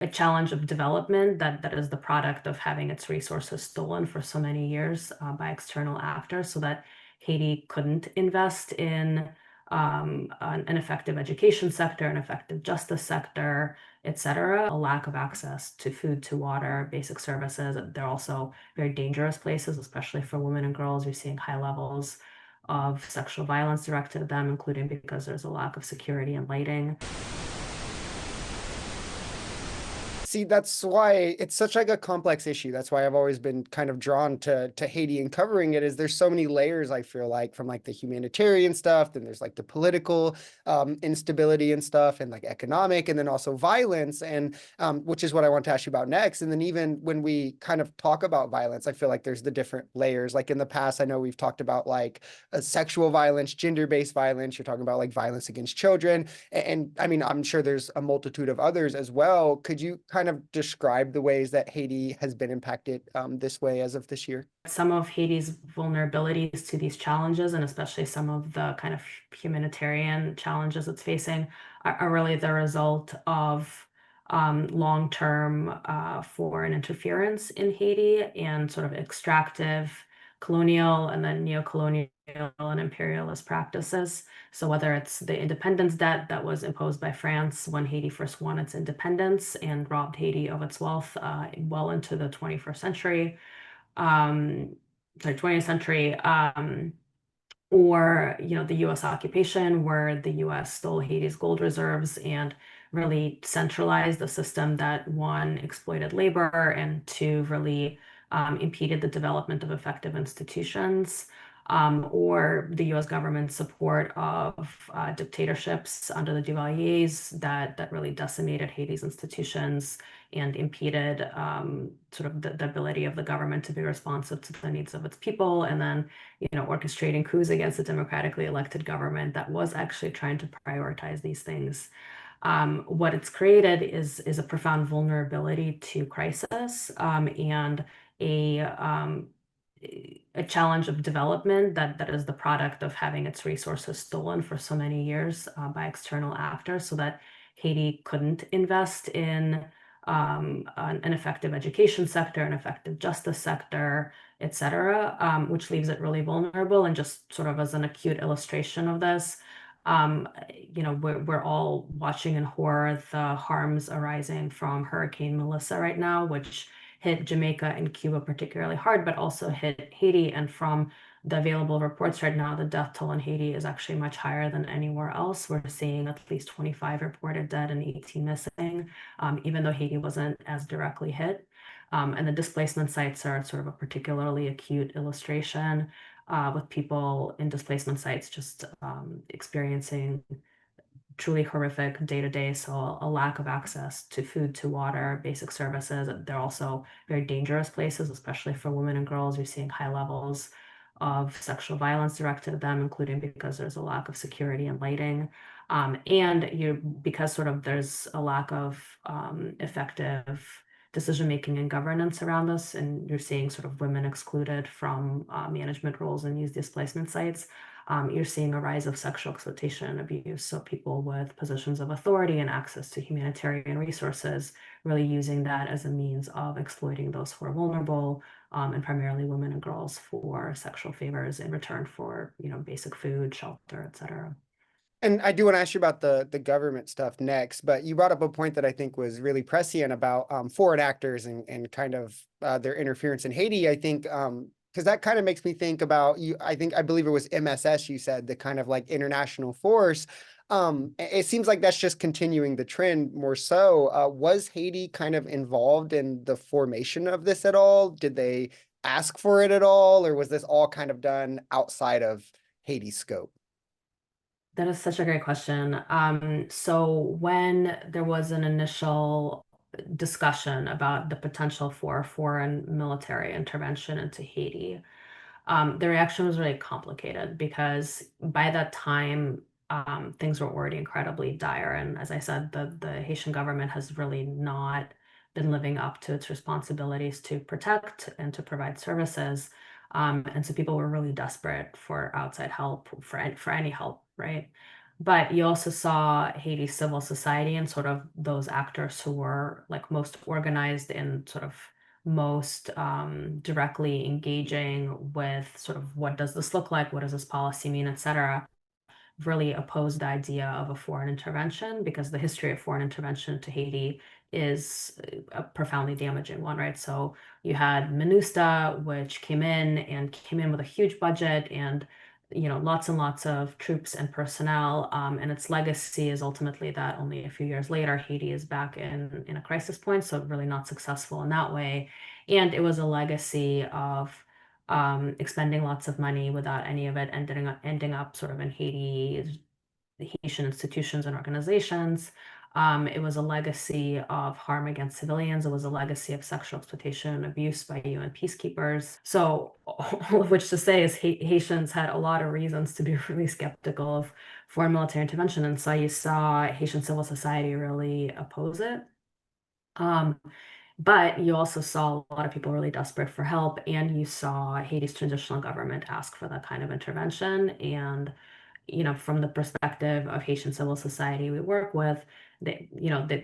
a challenge of development that is the product of having its resources stolen for so many years by external actors, so that Haiti couldn't invest in an effective education sector, an effective justice sector, etc. A lack of access to food, to water, basic services. They're also very dangerous places, especially for women and girls. You're seeing high levels of sexual violence directed at them, including because there's a lack of security and lighting. See, that's why it's such like a complex issue. That's why I've always been kind of drawn to Haiti and covering it. Is there's so many layers, I feel like, from like the humanitarian stuff, then there's like the political instability and stuff, and like economic, and then also violence, and which is what I want to ask you about next. And then even when we kind of talk about violence, I feel like there's the different layers. Like in the past, I know we've talked about like sexual violence, gender-based violence. You're talking about like violence against children, and I mean, I'm sure there's a multitude of others as well. Could you kind of describe the ways that Haiti has been impacted this way as of this year? Some of Haiti's vulnerabilities to these challenges, and especially some of the kind of humanitarian challenges it's facing, are really the result of long-term foreign interference in Haiti and sort of extractive colonial and then neo-colonial and imperialist practices. So whether it's the independence debt that was imposed by France when Haiti first won its independence and robbed Haiti of its wealth well into the 21st century, um, sorry, 20th century, or the U.S. occupation, where the U.S. stole Haiti's gold reserves and really centralized a system that, one, exploited labor, and two, really impeded the development of effective institutions, or the U.S. government's support of dictatorships under the Duvaliers that really decimated Haiti's institutions and impeded sort of the ability of the government to be responsive to the needs of its people, and then orchestrating coups against a democratically elected government that was actually trying to prioritize these things. What it's created is a profound vulnerability to crisis, and a um, a challenge of development that is the product of having its resources stolen for so many years by external actors, so that Haiti couldn't invest in an effective education sector, an effective justice sector, etc., which leaves it really vulnerable. And just sort of as an acute illustration of this, we're all watching in horror the harms arising from Hurricane Melissa right now, which hit Jamaica and Cuba particularly hard, but also hit Haiti. And from the available reports right now, the death toll in Haiti is actually much higher than anywhere else. We're seeing at least 25 reported dead and 18 missing, even though Haiti wasn't as directly hit. And the displacement sites are sort of a particularly acute illustration, with people in displacement sites just experiencing truly horrific day to day. So a lack of access to food, to water, basic services. They're also very dangerous places, especially for women and girls. You're seeing high levels of sexual violence directed at them, including because there's a lack of security and lighting. And because sort of there's a lack of effective decision making and governance around this, and you're seeing sort of women excluded from management roles in these displacement sites. You're seeing a rise of sexual exploitation and abuse. So people with positions of authority and access to humanitarian resources really using that as a means of exploiting those who are vulnerable, and primarily women and girls, for sexual favors in return for, basic food, shelter, etc. And I do want to ask you about the government stuff next, but you brought up a point that I think was really prescient about foreign actors and kind of their interference in Haiti. I think because that kind of makes me think about you. I believe it was MSS you said, the kind of like international force. It seems like that's just continuing the trend more so. Was Haiti kind of involved in the formation of this at all? Did they ask for it at all, or was this all kind of done outside of Haiti's scope? That is such a great question. So when there was an initial discussion about the potential for foreign military intervention into Haiti, the reaction was really complicated because by that time, things were already incredibly dire. And as I said, the Haitian government has really not been living up to its responsibilities to protect and to provide services. And so people were really desperate for outside help, for any help, right? But you also saw Haiti's civil society and sort of those actors who were like most organized and sort of most directly engaging with sort of what does this look like, what does this policy mean, et cetera, really opposed the idea of a foreign intervention because the history of foreign intervention to Haiti is a profoundly damaging one, right? So you had MINUSTA, which came in with a huge budget and lots and lots of troops and personnel, and its legacy is ultimately that only a few years later Haiti is back in a crisis point, so really not successful in that way. And it was a legacy of expending lots of money without any of it ending up sort of in Haitian institutions and organizations. It was a legacy of harm against civilians. It was a legacy of sexual exploitation and abuse by UN peacekeepers. So, all of which to say is Haitians had a lot of reasons to be really skeptical of foreign military intervention. And so you saw Haitian civil society really oppose it. Um, but you also saw a lot of people really desperate for help, and you saw Haiti's transitional government ask for that kind of intervention. And from the perspective of Haitian civil society we work with, they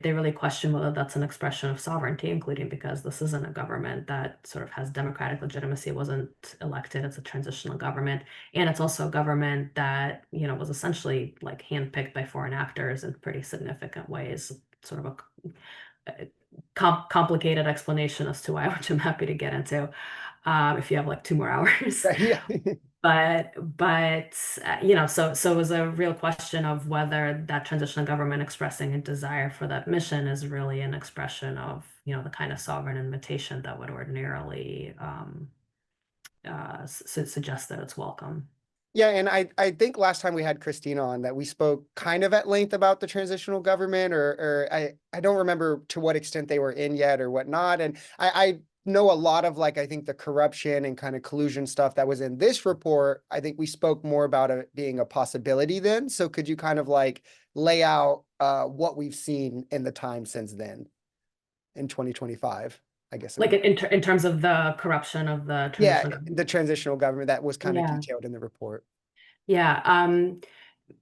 really question whether that's an expression of sovereignty, including because this isn't a government that sort of has democratic legitimacy, it wasn't elected, it's a transitional government. And it's also a government that, was essentially like handpicked by foreign actors in pretty significant ways, sort of a complicated explanation as to why, which I'm happy to get into if you have like 2 more hours. Yeah. But it was a real question of whether that transitional government expressing a desire for that mission is really an expression of, the kind of sovereign invitation that would ordinarily suggest that it's welcome. Yeah, and I think last time we had Christina on that we spoke kind of at length about the transitional government, or I don't remember to what extent they were in yet or whatnot. And I know a lot of like I think the corruption and kind of collusion stuff that was in this report. I think we spoke more about it being a possibility then. So could you kind of like lay out what we've seen in the time since then in 2025? I guess it Like would. in terms of the corruption of the Yeah, transitional government. the transitional government that was kind of Yeah. detailed in the report. Yeah.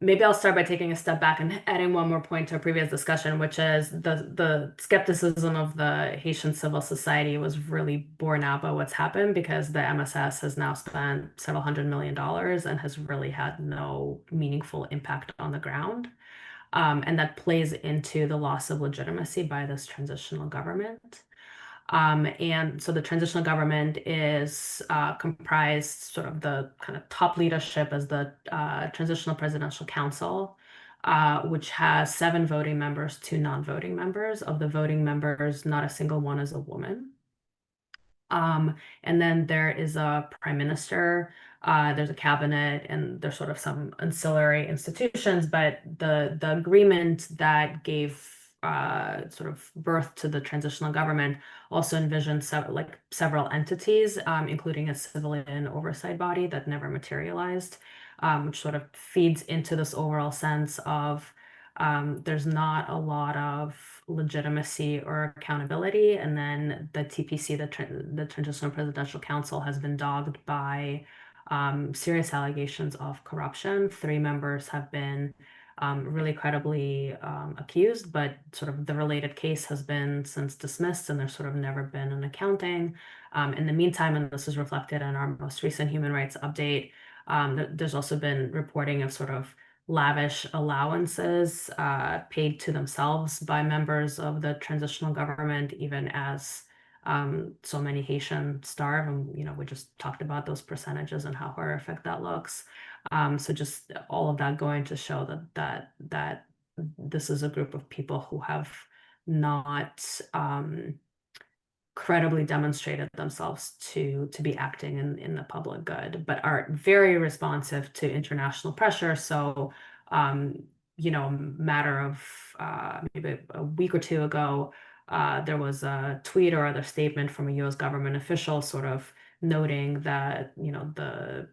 Maybe I'll start by taking a step back and adding one more point to a previous discussion, which is the skepticism of the Haitian civil society was really borne out by what's happened because the MSS has now spent several $100 million and has really had no meaningful impact on the ground. And that plays into the loss of legitimacy by this transitional government. And so the transitional government is comprised sort of the kind of top leadership as the Transitional Presidential Council, which has 7 voting members, 2 non-voting members. Of the voting members, not a single one is a woman. And then there is a prime minister, there's a cabinet, and there's sort of some ancillary institutions. But the agreement that gave sort of birth to the transitional government also envisioned several entities, including a civilian oversight body that never materialized, which sort of feeds into this overall sense of there's not a lot of legitimacy or accountability. And then the TPC, the Transitional Presidential Council, has been dogged by serious allegations of corruption. 3 members have been really credibly accused, but sort of the related case has been since dismissed, and there's sort of never been an accounting. In the meantime, and this is reflected in our most recent human rights update, there's also been reporting of sort of lavish allowances paid to themselves by members of the transitional government, even as so many Haitians starve. And, we just talked about those percentages and how horrific that looks. So just all of that going to show that this is a group of people who have not credibly demonstrated themselves to be acting in the public good, but are very responsive to international pressure. So, a matter of maybe a week or two ago, there was a tweet or other statement from a U.S. government official sort of noting that, the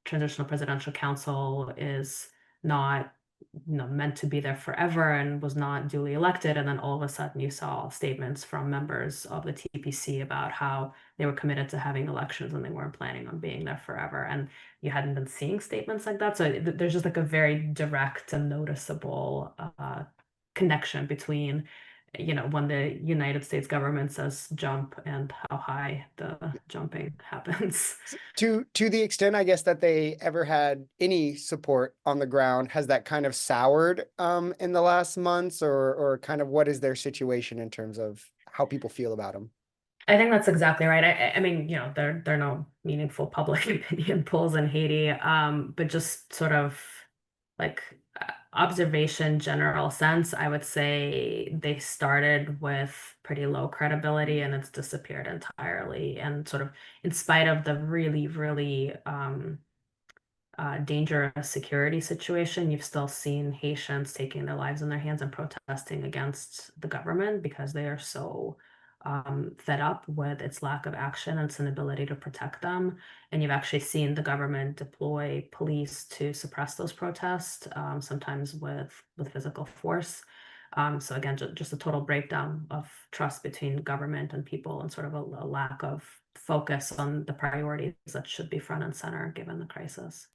Transitional Presidential Council is not meant to be there forever and was not duly elected. And then all of a sudden you saw statements from members of the TPC about how they were committed to having elections and they weren't planning on being there forever. And you hadn't been seeing statements like that. So there's just like a very direct and noticeable connection between, when the United States government says jump and how high the jumping happens. To the extent, I guess, that they ever had any support on the ground, has that kind of soured in the last months, or kind of what is their situation in terms of how people feel about them? I think that's exactly right. I mean, there are no meaningful public opinion polls in Haiti, but just sort of like observation, general sense, I would say they started with pretty low credibility and it's disappeared entirely. And sort of in spite of the really, really dangerous security situation, you've still seen Haitians taking their lives in their hands and protesting against the government because they are so fed up with its lack of action and its inability to protect them. And you've actually seen the government deploy police to suppress those protests, sometimes with physical force. So again, just a total breakdown of trust between government and people, and sort of a lack of focus on the priorities that should be front and center given the crisis.